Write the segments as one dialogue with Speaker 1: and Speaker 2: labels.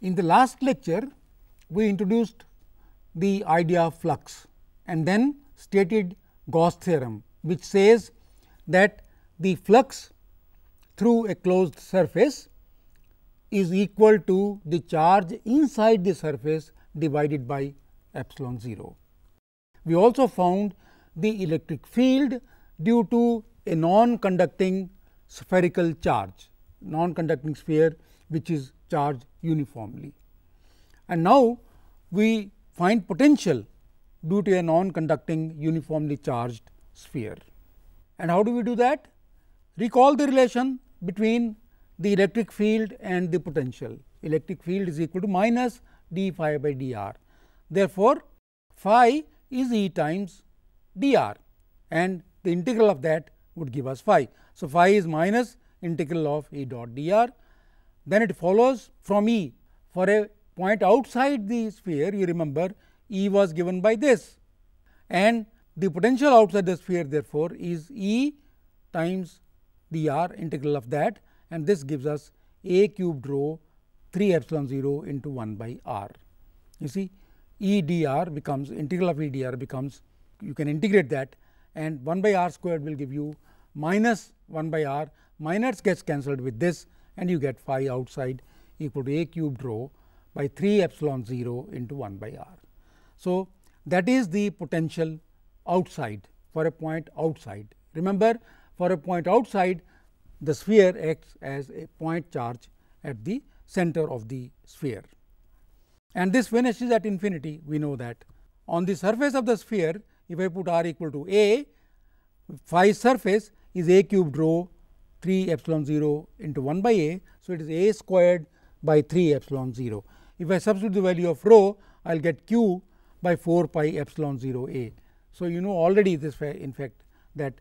Speaker 1: In the last lecture, we introduced the idea of flux and then stated Gauss theorem, which says that the flux through a closed surface is equal to the charge inside the surface divided by epsilon 0. We also found the electric field due to a non-conducting spherical charge, non-conducting sphere which is charged uniformly. And now, we find potential due to a non-conducting uniformly charged sphere. And how do we do that? Recall the relation between the electric field and the potential. Electric field is equal to minus d phi by dr. Therefore, phi is E times dr and the integral of that would give us phi. So, phi is minus integral of E dot dr. Then it follows from E, for a point outside the sphere, you remember E was given by this, and the potential outside the sphere therefore, is E times dr integral of that, and this gives us a cubed rho 3 epsilon 0 into 1 by r. You see, E dr becomes integral of E dr becomes, you can integrate that, and 1 by r squared will give you minus 1 by r, minus gets cancelled with this, and you get phi outside equal to a cubed rho by 3 epsilon 0 into 1 by r. So, that is the potential outside for a point outside. Remember, for a point outside, the sphere acts as a point charge at the center of the sphere, and this vanishes at infinity. We know that on the surface of the sphere, if I put r equal to a, phi surface is a cubed rho 3 epsilon 0 into 1 by a. So, it is a squared by 3 epsilon 0. If I substitute the value of rho, I will get q by 4 pi epsilon 0 a. So, you know already this in fact that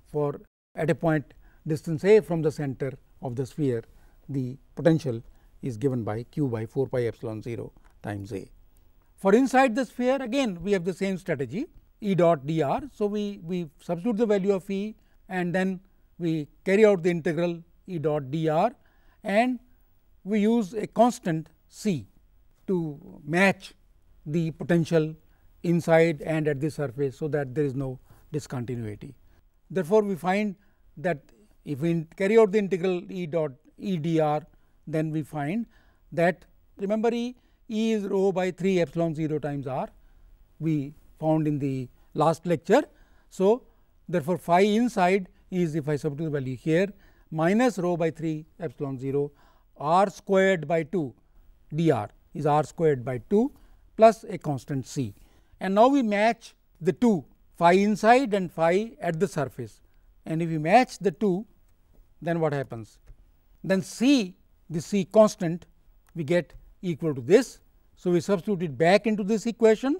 Speaker 1: for at a point distance a from the center of the sphere, the potential is given by q by 4 pi epsilon 0 times a. For inside the sphere, again we have the same strategy, E dot dr. So, we substitute the value of E and then we carry out the integral E dot dr, and we use a constant c to match the potential inside and at the surface. So, that there is no discontinuity. Therefore, we find that if we carry out the integral E dot E dr, then we find that, remember E is rho by 3 epsilon 0 times r, we found in the last lecture. So, therefore, phi inside is, if I substitute the value here, minus rho by 3 epsilon 0 r squared by 2 dr is r squared by 2 plus a constant c. And now, we match the two, phi inside and phi at the surface, and if we match the two, then what happens? Then c, the c constant, we get equal to this. So, we substitute it back into this equation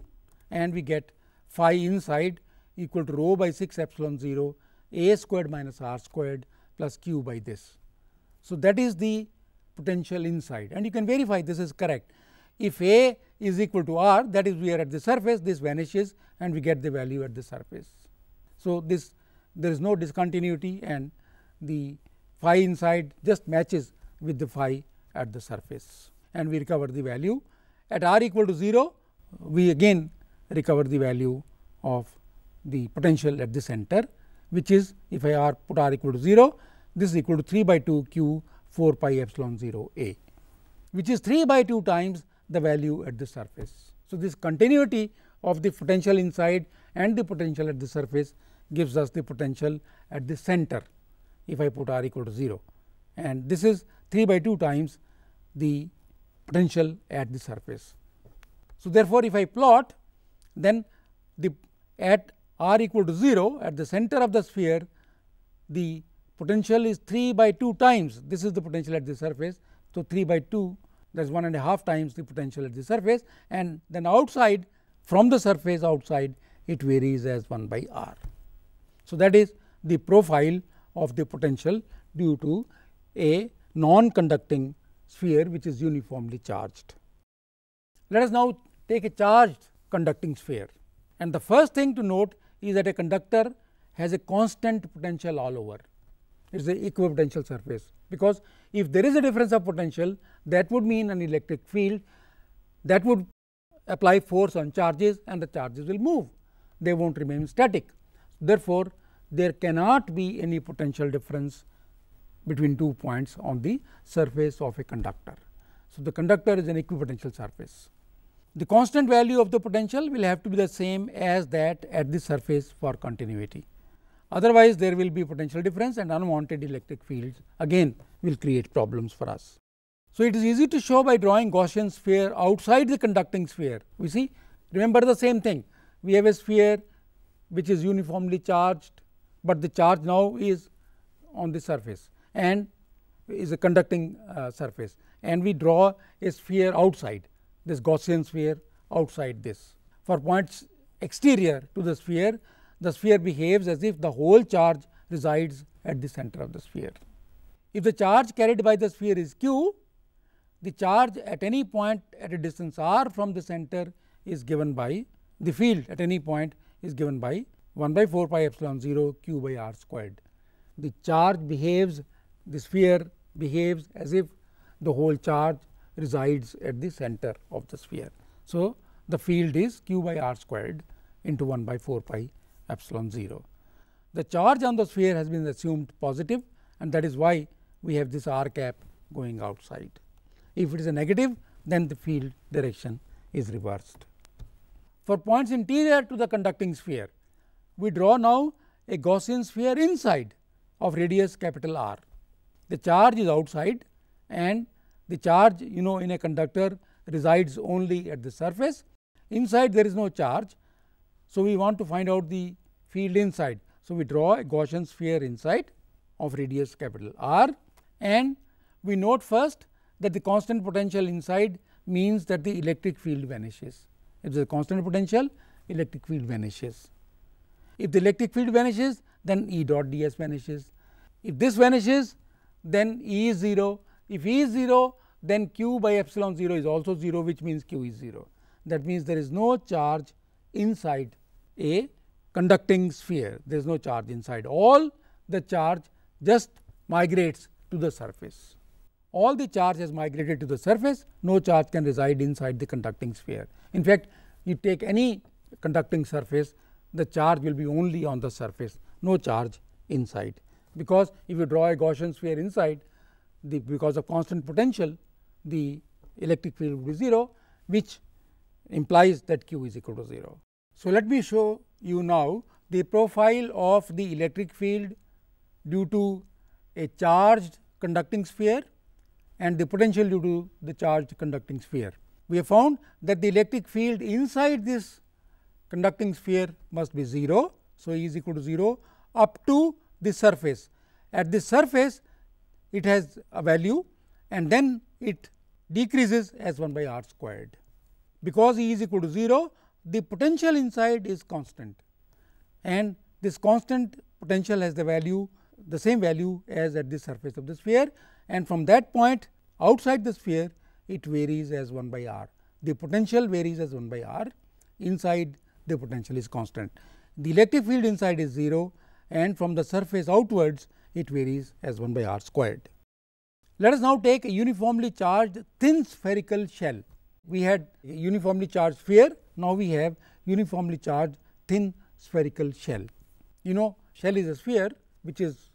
Speaker 1: and we get phi inside equal to rho by 6 epsilon 0 a squared minus r squared plus q by this. So, that is the potential inside, and you can verify this is correct. If a is equal to r, that is we are at the surface, this vanishes and we get the value at the surface. So, this there is no discontinuity and the phi inside just matches with the phi at the surface, and we recover the value. At r equal to 0, we again recover the value of the potential at the center, which is, if I put r equal to 0, this is equal to 3 by 2 q 4 pi epsilon 0 a, which is 3 by 2 times the value at the surface. So, this continuity of the potential inside and the potential at the surface gives us the potential at the center if I put r equal to 0, and this is 3 by 2 times the potential at the surface. So, therefore, if I plot, then the at r equal to 0 at the center of the sphere, the potential is 3 by 2 times, this is the potential at the surface. So, 3 by 2, that is 1.5 times the potential at the surface, and then outside, from the surface outside, it varies as 1 by r. So, that is the profile of the potential due to a non-conducting sphere which is uniformly charged. Let us now take a charged conducting sphere, and the first thing to note is that a conductor has a constant potential all over. it is a equipotential surface, because if there is a difference of potential, that would mean an electric field that would apply force on charges and the charges will move, they will not remain static. Therefore, there cannot be any potential difference between 2 points on the surface of a conductor. So, the conductor is an equipotential surface. The constant value of the potential will have to be the same as that at the surface for continuity. Otherwise, there will be potential difference and unwanted electric fields again will create problems for us. So, it is easy to show by drawing Gaussian sphere outside the conducting sphere. We see, remember the same thing, we have a sphere which is uniformly charged, but the charge now is on the surface and is a conducting surface, and we draw a sphere outside this Gaussian sphere outside this. For points exterior to the sphere behaves as if the whole charge resides at the center of the sphere. If the charge carried by the sphere is q, the charge at any point at a distance r from the center is given by the field at any point is given by 1 by 4 pi epsilon 0 q by r squared. The charge behaves, the sphere behaves as if the whole charge resides at the center of the sphere. So, the field is q by r squared into 1 by 4 pi epsilon 0. The charge on the sphere has been assumed positive, and that is why we have this r cap going outside. If it is a negative, then the field direction is reversed. For points interior to the conducting sphere, we draw now a Gaussian sphere inside of radius capital R. The charge is outside, and the charge in a conductor resides only at the surface. Inside there is no charge. So, we want to find out the field inside. So, we draw a Gaussian sphere inside of radius capital R, and we note first that the constant potential inside means that the electric field vanishes. If there is a constant potential, electric field vanishes. If the electric field vanishes, then E dot ds vanishes. If this vanishes, then E is 0. If E is 0, then q by epsilon 0 is also 0, which means q is 0. That means, there is no charge inside a conducting sphere, there is no charge inside, all the charge just migrates to the surface. All the charge has migrated to the surface, no charge can reside inside the conducting sphere. In fact, you take any conducting surface, the charge will be only on the surface, no charge inside, because if you draw a Gaussian sphere inside, because of constant potential, the electric field will be 0, which implies that q is equal to 0. So, let me show you now the profile of the electric field due to a charged conducting sphere and the potential due to the charged conducting sphere. We have found that the electric field inside this conducting sphere must be 0. So, E is equal to 0 up to the surface. At the surface, it has a value and then it decreases as 1 by r squared. Because E is equal to 0, the potential inside is constant, and this constant potential has the value, the same value as at the surface of the sphere, and from that point outside the sphere it varies as 1 by r. The potential varies as 1 by r, inside the potential is constant. The electric field inside is 0, and from the surface outwards it varies as 1 by r squared. Let us now take a uniformly charged thin spherical shell. We had a uniformly charged sphere, now we have uniformly charged thin spherical shell. Shell is a sphere which is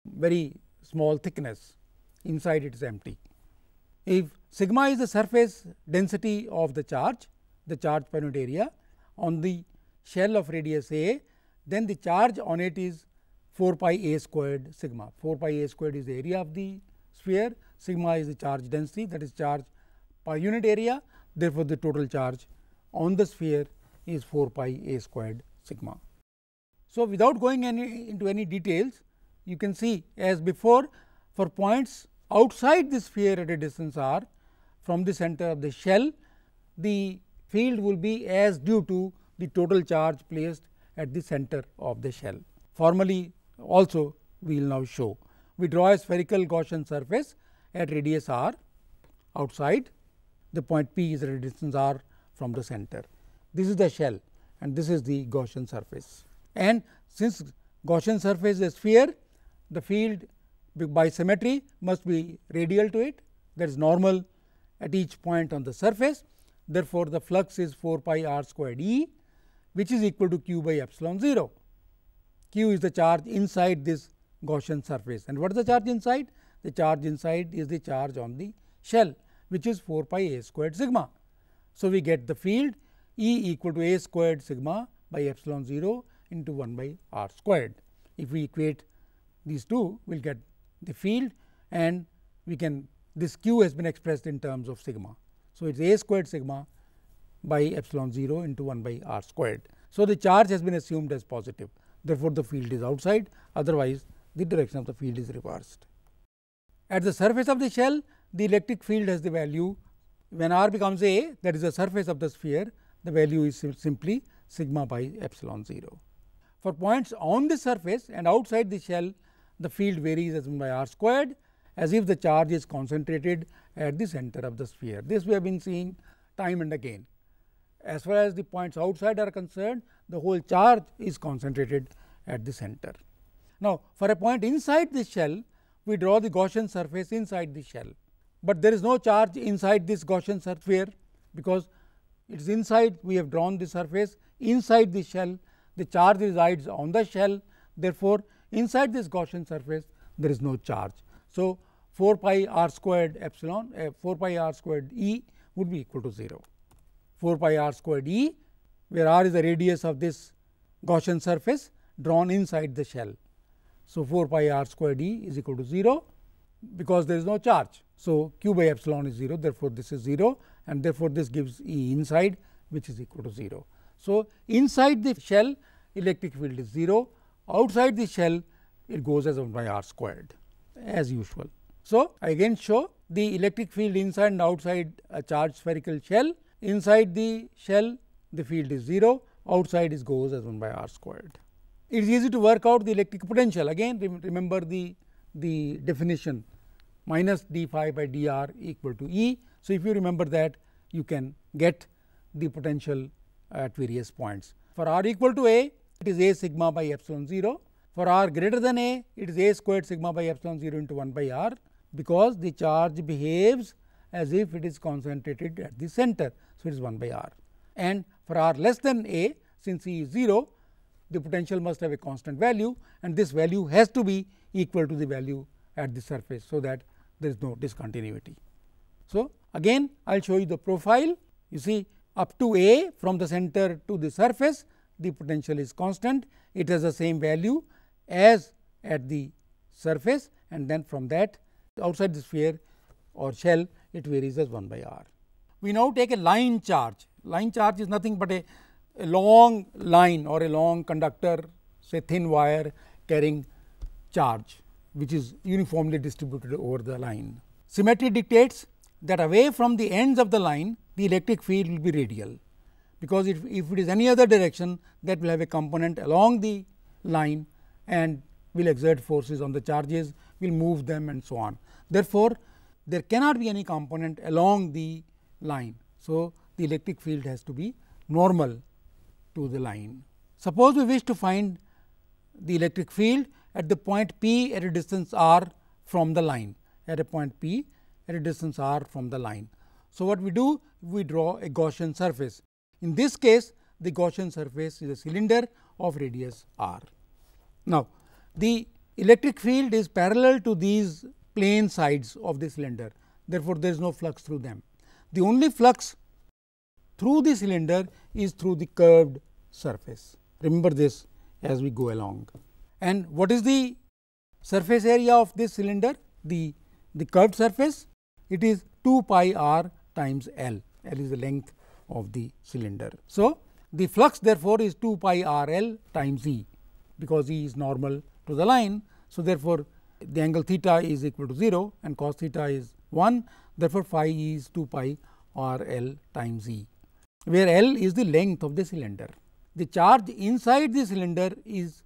Speaker 1: very small thickness, inside it is empty. If sigma is the surface density of the charge per unit area on the shell of radius a, then the charge on it is 4 pi a squared sigma. 4 pi a squared is the area of the sphere, sigma is the charge density, that is charge per unit area. Therefore, the total charge on the sphere is 4 pi a squared sigma. So, without going into any details, you can see as before, for points outside the sphere at a distance r from the center of the shell, the field will be as due to the total charge placed at the center of the shell. Formally also we will now show. We draw a spherical Gaussian surface at radius r outside, the point P is at a distance r from the center. This is the shell and this is the Gaussian surface, and since Gaussian surface is a sphere, the field by symmetry must be radial to it, that is normal at each point on the surface. Therefore, the flux is 4 pi r squared E, which is equal to q by epsilon 0. Q is the charge inside this Gaussian surface, and what is the charge inside? The charge inside is the charge on the shell, which is 4 pi a squared sigma. So, we get the field E equal to a squared sigma by epsilon 0 into 1 by r squared. If we equate these two, we will get the field, and we can, this q has been expressed in terms of sigma. So, it is a squared sigma by epsilon 0 into 1 by r squared. So, the charge has been assumed as positive, therefore, the field is outside, otherwise the direction of the field is reversed. At the surface of the shell, the electric field has the value, when r becomes a, that is the surface of the sphere, the value is simply sigma by epsilon 0. For points on the surface and outside the shell, the field varies as 1 by r squared, as if the charge is concentrated at the center of the sphere. This we have been seeing time and again. As far as the points outside are concerned, the whole charge is concentrated at the center. Now, for a point inside the shell, we draw the Gaussian surface inside the shell, but there is no charge inside this Gaussian sphere, because it is inside, we have drawn the surface inside the shell, the charge resides on the shell. Therefore, inside this Gaussian surface there is no charge. So, 4 pi r squared epsilon 4 pi r squared E would be equal to 0. 4 pi r squared E, where r is the radius of this Gaussian surface drawn inside the shell. So, 4 pi r squared E is equal to 0, because there is no charge. So, q by epsilon is 0, therefore, this is 0, and therefore, this gives E inside, which is equal to 0. So, inside the shell electric field is 0, outside the shell it goes as 1 by r squared as usual. So, I again show the electric field inside and outside a charged spherical shell. Inside the shell the field is 0, outside it goes as 1 by r squared. It is easy to work out the electric potential. Again, remember the definition, minus d phi by dr equal to E. So, if you remember that, you can get the potential at various points. For r equal to a, it is a sigma by epsilon 0. For r greater than a, it is a squared sigma by epsilon 0 into 1 by r, because the charge behaves as if it is concentrated at the center. So, it is 1 by r, and for r less than a, since E is 0, the potential must have a constant value, and this value has to be equal to the value at the surface. So, that there is no discontinuity. So, again I will show you the profile. You see, up to a, from the center to the surface, the potential is constant, it has the same value as at the surface, and then from that outside the sphere or shell it varies as 1 by r. We now take a line charge. Line charge is nothing but a long line or a long conductor, say thin wire carrying charge, which is uniformly distributed over the line. Symmetry dictates that away from the ends of the line, the electric field will be radial, because if it is any other direction, that will have a component along the line and will exert forces on the charges, will move them and so on. Therefore, there cannot be any component along the line. So, the electric field has to be normal to the line. Suppose we wish to find the electric field at the point P at a distance r from the line, at a point P at a distance r from the line. So, what we do? We draw a Gaussian surface. In this case, the Gaussian surface is a cylinder of radius r. Now, the electric field is parallel to these plane sides of the cylinder, therefore, there is no flux through them. The only flux through the cylinder is through the curved surface. Remember this as we go along. And what is the surface area of this cylinder? The curved surface, it is 2 pi r times L. L is the length of the cylinder. So, the flux therefore, is 2 pi r L times E, because E is normal to the line. So, therefore, the angle theta is equal to 0 and cos theta is 1. Therefore, phi E is 2 pi r L times E, where L is the length of the cylinder. The charge inside the cylinder is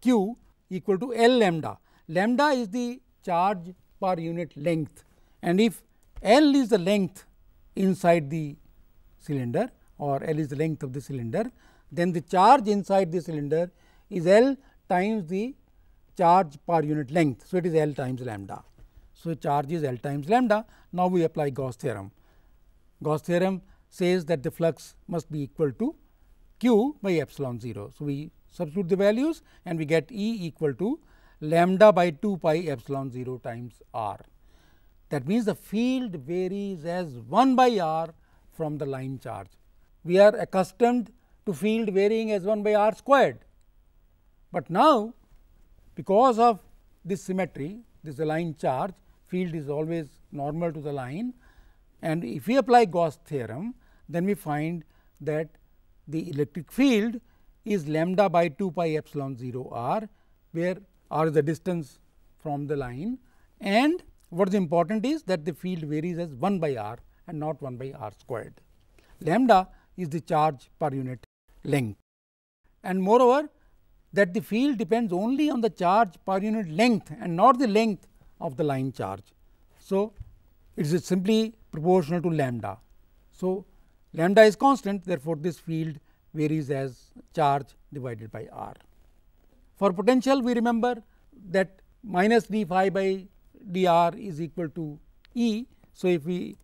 Speaker 1: Q equal to L lambda. Lambda is the charge per unit length, and if L is the length inside the cylinder, or L is the length of the cylinder, then the charge inside the cylinder is L times the charge per unit length. So, it is L times lambda. So, charge is L times lambda. Now, we apply Gauss theorem. Gauss theorem says that the flux must be equal to q by epsilon 0. So, we substitute the values and we get E equal to lambda by 2 pi epsilon 0 times r. That means, the field varies as 1 by r from the line charge. We are accustomed to field varying as 1 by r squared, but now because of this symmetry, this is a line charge, field is always normal to the line, and if we apply Gauss theorem, then we find that the electric field is lambda by 2 pi epsilon 0 r, where r is the distance from the line, and what is important is that the field varies as 1 by r and not 1 by r squared. Lambda is the charge per unit length, and moreover that the field depends only on the charge per unit length and not the length of the line charge. So, it is simply proportional to lambda. So, lambda is constant, therefore, this field varies as charge divided by r. For potential, we remember that minus d phi by dr is equal to E. So, if we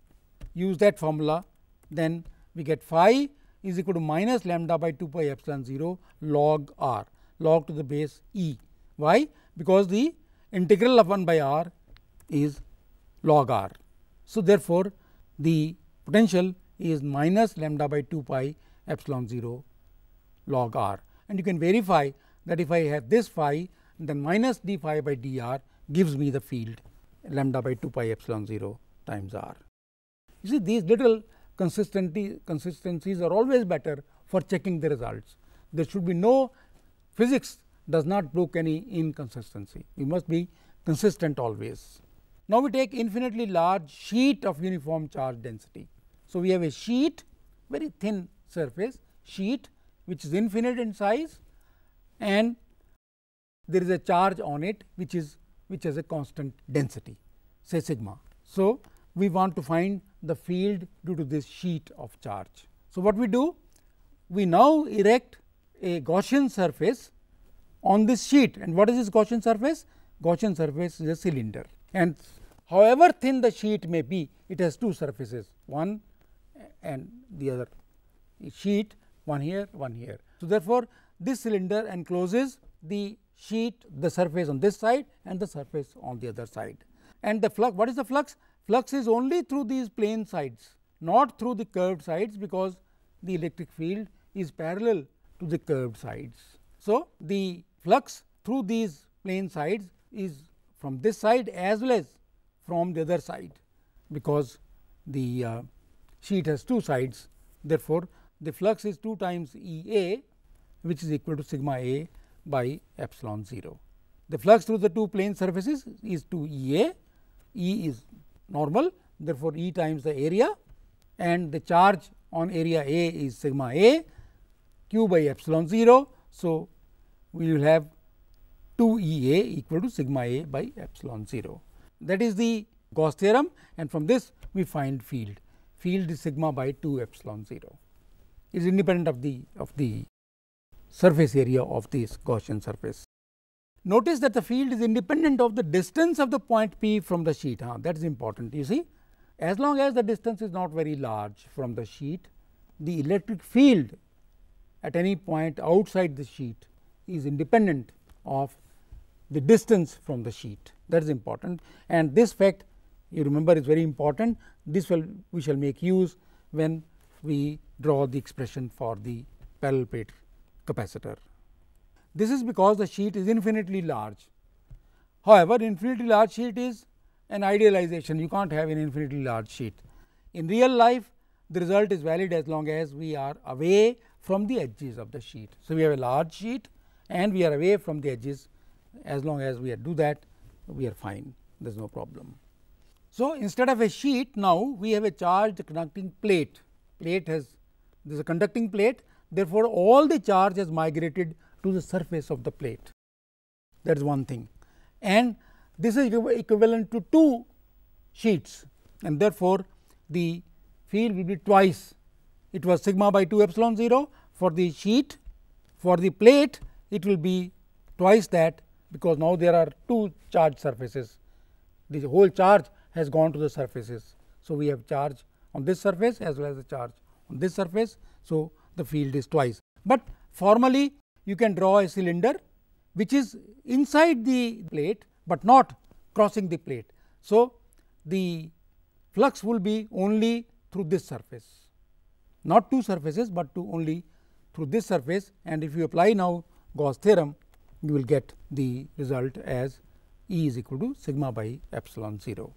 Speaker 1: use that formula, then we get phi is equal to minus lambda by 2 pi epsilon 0 log r, log to the base E. Why? Because the integral of 1 by r is log r. So, therefore, the potential is minus lambda by 2 pi epsilon 0 log r, and you can verify that if I have this phi, then minus d phi by dr gives me the field lambda by 2 pi epsilon 0 times r. You see, these little consistencies are always better for checking the results. There should be no, physics does not brook any inconsistency, we must be consistent always. Now, we take infinitely large sheet of uniform charge density. So, we have a sheet, very thin surface sheet, which is infinite in size, and there is a charge on it which has a constant density, say sigma. So, we want to find the field due to this sheet of charge. So, what we do? We now erect a Gaussian surface on this sheet, and what is this Gaussian surface? Gaussian surface is a cylinder, and however thin the sheet may be, it has two surfaces, one and the other sheet, one here, one here. So, therefore, this cylinder encloses the sheet, the surface on this side and the surface on the other side. And the flux, what is the flux? Flux is only through these plane sides, not through the curved sides, because the electric field is parallel to the curved sides. So, the flux through these plane sides is from this side as well as from the other side, because the sheet has two sides. Therefore, the flux is 2 times E A, which is equal to sigma A by epsilon 0. The flux through the two plane surfaces is 2 E A, E is normal, therefore, E times the area, and the charge on area A is sigma A q by epsilon 0. So, we will have 2 E A equal to sigma A by epsilon 0. That is the Gauss theorem, and from this we find field. Field is sigma by 2 epsilon 0, is independent of the surface area of this Gaussian surface. Notice that the field is independent of the distance of the point P from the sheet. That is important. You see, as long as the distance is not very large from the sheet, the electric field at any point outside the sheet is independent of the distance from the sheet. That is important, and this fact you remember is very important. This we shall make use when we draw the expression for the parallel plate capacitor. This is because the sheet is infinitely large. However, infinitely large sheet is an idealization, you can't have an infinitely large sheet. In real life, the result is valid as long as we are away from the edges of the sheet. So, we have a large sheet and we are away from the edges. As long as we do that, we are fine, there is no problem. So, instead of a sheet, now we have a charged conducting plate. Plate has, this is a conducting plate, therefore, all the charge has migrated to the surface of the plate. That is one thing, and this is equivalent to 2 sheets, and therefore, the field will be twice. It was sigma by 2 epsilon 0 for the sheet. For the plate, it will be twice that, because now there are two charged surfaces. The whole charge has gone to the surfaces. So, we have charge on this surface as well as the charge on this surface. So, the field is twice, but formally you can draw a cylinder which is inside the plate, but not crossing the plate. So, the flux will be only through this surface, not two surfaces, but to only through this surface, and if you apply now Gauss theorem, you will get the result as E is equal to sigma by epsilon 0.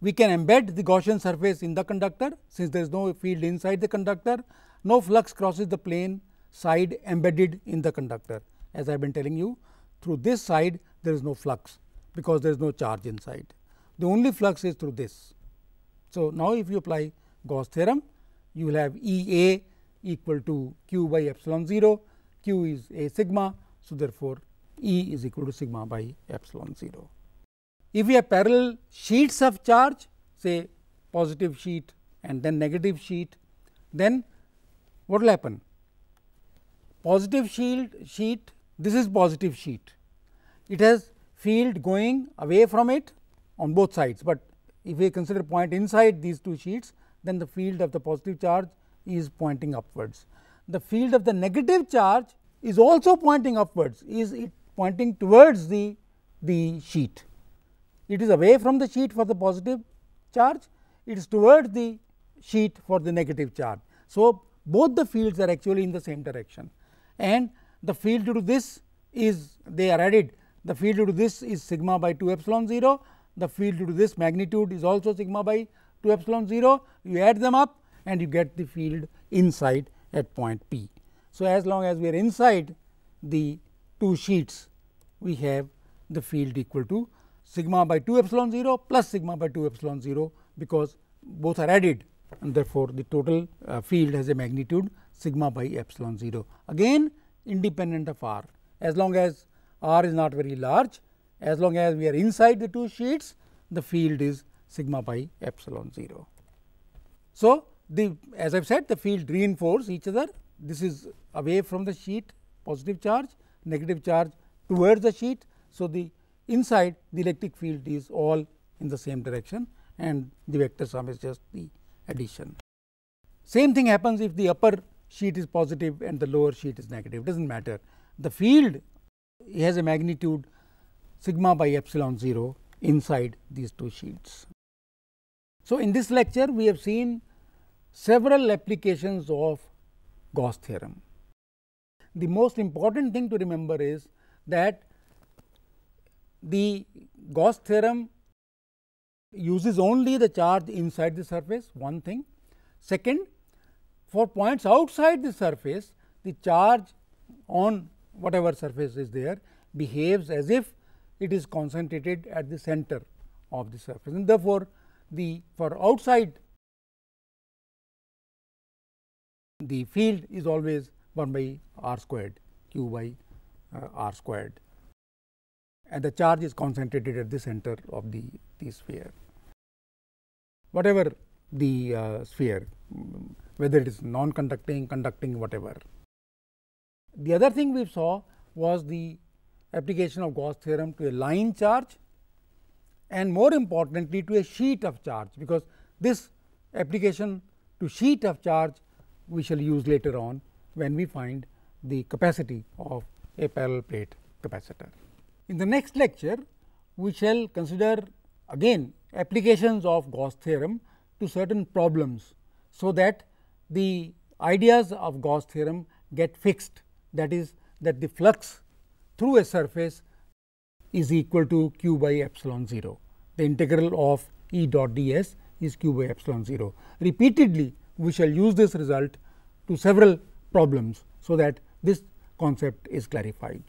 Speaker 1: We can embed the Gaussian surface in the conductor, since there is no field inside the conductor, no flux crosses the plane side embedded in the conductor. As I have been telling you, through this side there is no flux, because there is no charge inside. The only flux is through this. So, now if you apply Gauss theorem, you will have E A equal to q by epsilon 0, q is a sigma. So, therefore, E is equal to sigma by epsilon 0. If we have parallel sheets of charge, say positive sheet and then negative sheet, then what will happen? Positive sheet, this is positive sheet, it has field going away from it on both sides, but if we consider point inside these two sheets, then the field of the positive charge is pointing upwards. The field of the negative charge is also pointing upwards, is it pointing towards the sheet. It is away from the sheet for the positive charge, it is towards the sheet for the negative charge. So, both the fields are actually in the same direction, and the field due to this is, they are added, the field due to this is sigma by 2 epsilon 0, the field due to this magnitude is also sigma by 2 epsilon 0, you add them up and you get the field inside at point P. So, as long as we are inside the two sheets, we have the field equal to sigma by 2 epsilon 0 plus sigma by 2 epsilon 0, because both are added, and therefore, the total field has a magnitude sigma by epsilon 0, again independent of r. As long as r is not very large, as long as we are inside the two sheets, the field is sigma by epsilon 0. So, as I have said, the field reinforce each other. This is away from the sheet, positive charge, negative charge towards the sheet. So, the inside the electric field is all in the same direction, and the vector sum is just the addition. Same thing happens if the upper sheet is positive and the lower sheet is negative, does not matter. The field has a magnitude sigma by epsilon 0 inside these two sheets. So, in this lecture we have seen several applications of Gauss theorem. The most important thing to remember is that the Gauss theorem uses only the charge inside the surface, one thing. Second, for points outside the surface, the charge on whatever surface is there behaves as if it is concentrated at the center of the surface, and therefore, for outside the field is always 1 by r squared, q by r squared, and the charge is concentrated at the center of the sphere. Whatever the sphere, whether it is non-conducting, conducting, whatever. The other thing we saw was the application of Gauss theorem to a line charge, and more importantly to a sheet of charge, because this application to sheet of charge we shall use later on when we find the capacity of a parallel plate capacitor. In the next lecture, we shall consider again applications of Gauss theorem to certain problems, so that the ideas of Gauss theorem get fixed, that is, that the flux through a surface is equal to q by epsilon 0. The integral of E dot d s is q by epsilon 0. Repeatedly, we shall use this result to several problems, so that this concept is clarified.